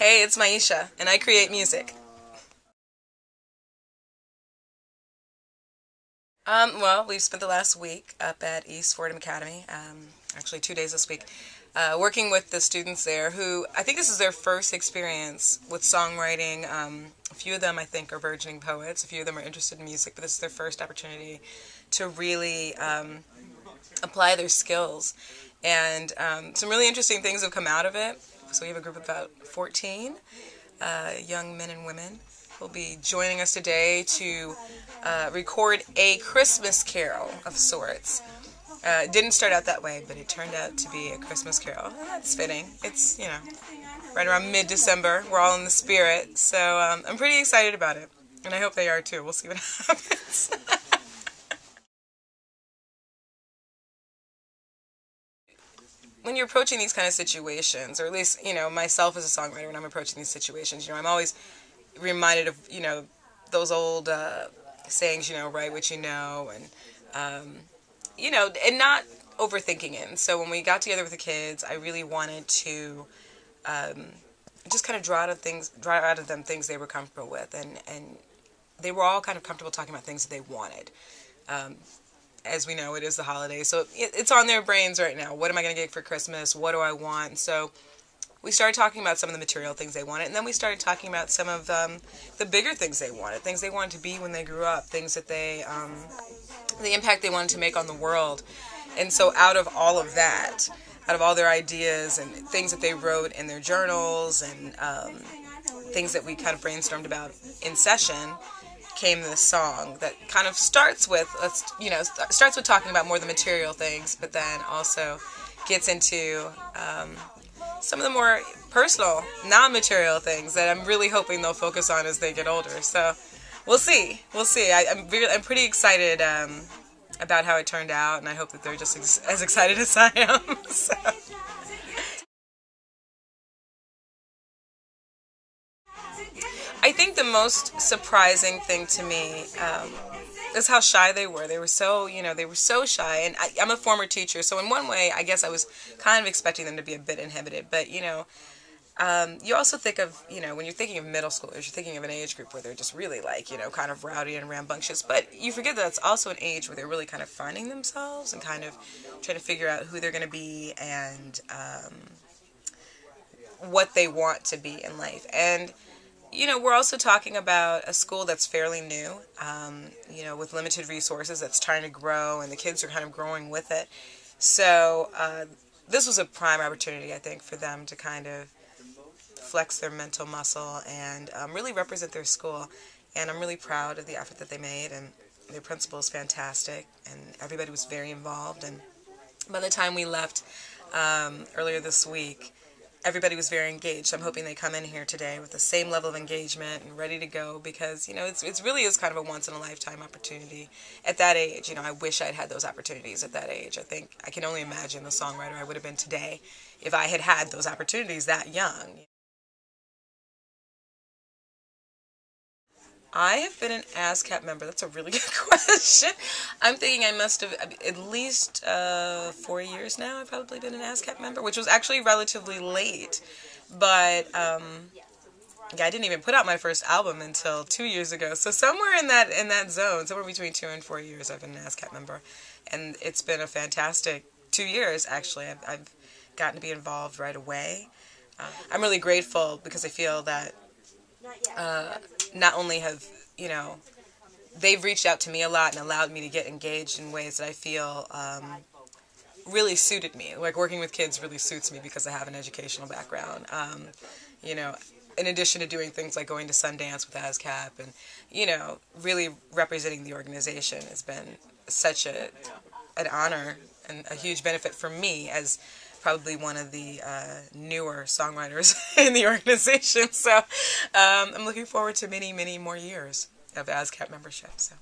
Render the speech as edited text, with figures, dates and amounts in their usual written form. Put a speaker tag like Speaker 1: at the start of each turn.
Speaker 1: Hey, it's Maiysha, and I create music. Well, we've spent the last week up at East Fordham Academy, actually 2 days this week, working with the students there who, I think this is their first experience with songwriting. A few of them, I think, are burgeoning poets. A few of them are interested in music, but this is their first opportunity to really apply their skills. And some really interesting things have come out of it. So we have a group of about 14 young men and women who will be joining us today to record a Christmas carol of sorts. It didn't start out that way, but it turned out to be a Christmas carol. And that's fitting. It's, right around mid-December. We're all in the spirit. So I'm pretty excited about it. And I hope they are too. We'll see what happens. When you're approaching these kind of situations, or at least, myself as a songwriter, when I'm approaching these situations, I'm always reminded of, those old sayings, write what you know, and, and not overthinking it. And so when we got together with the kids, I really wanted to just kind of draw out of them things they were comfortable with, and they were all kind of comfortable talking about things that they wanted. As we know, it is the holidays, so it's on their brains right now. What am I going to get for Christmas? What do I want? And so we started talking about some of the material things they wanted, and then we started talking about some of the bigger things they wanted, things they wanted to be when they grew up, things that the impact they wanted to make on the world. And so out of all of that, out of all their ideas and things that they wrote in their journals and things that we kind of brainstormed about in session, came this song that kind of starts with talking about more of the material things, but then also gets into some of the more personal, non-material things that I'm really hoping they'll focus on as they get older. So we'll see. I'm pretty excited about how it turned out, and I hope that they're just as excited as I am. So. I think the most surprising thing to me is how shy they were. They were so shy. And I'm a former teacher, so in one way, I guess I was kind of expecting them to be a bit inhibited. But, you also think of, when you're thinking of middle schoolers, you're thinking of an age group where they're just really kind of rowdy and rambunctious. But you forget that it's also an age where they're really kind of finding themselves and kind of trying to figure out who they're going to be and what they want to be in life. And we're also talking about a school that's fairly new, with limited resources, that's trying to grow, and the kids are kind of growing with it. So this was a prime opportunity, I think, for them to kind of flex their mental muscle and really represent their school. And I'm really proud of the effort that they made, and their principal is fantastic, and everybody was very involved. And by the time we left earlier this week, everybody was very engaged. I'm hoping they come in here today with the same level of engagement and ready to go, because, it's really is kind of a once-in-a-lifetime opportunity at that age. I wish I'd had those opportunities at that age. I can only imagine the songwriter I would have been today if I had had those opportunities that young. I have been an ASCAP member. That's a really good question. I'm thinking I must have, at least 4 years now, I've probably been an ASCAP member, which was actually relatively late. But I didn't even put out my first album until 2 years ago. So somewhere in that zone, somewhere between 2 and 4 years, I've been an ASCAP member. And it's been a fantastic 2 years, actually. I've gotten to be involved right away. I'm really grateful because I feel that not only have, they've reached out to me a lot and allowed me to get engaged in ways that I feel really suited me. Like working with kids really suits me because I have an educational background. In addition to doing things like going to Sundance with ASCAP and, really representing the organization has been such an honor and a huge benefit for me as probably one of the newer songwriters in the organization. So I'm looking forward to many, many more years of ASCAP membership. So.